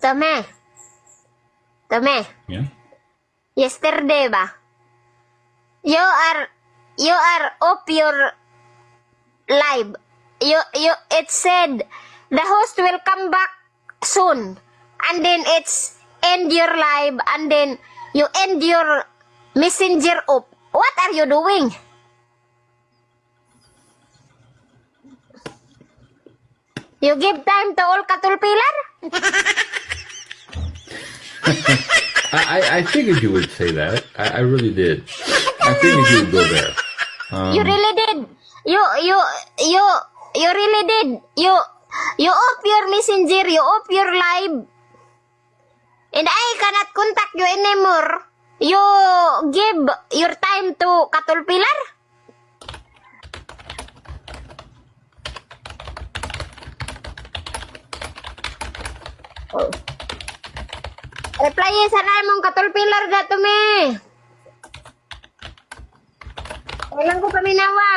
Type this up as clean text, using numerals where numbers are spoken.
Tome. Yeah. Yesterday ba? You are off your live. It said the host will come back soon. And then it's end your live and then you end your messenger up. What are you doing? You give time to all Katulpilar? I figured you would say that. I really did. I figured you would go there. You really did. You really did. You off your messenger, you off your live. And I cannot contact you anymore. You give your time to Katulpilar? Oh. Reply sana mong Katulpilar dato me. Kailan ko paminawa.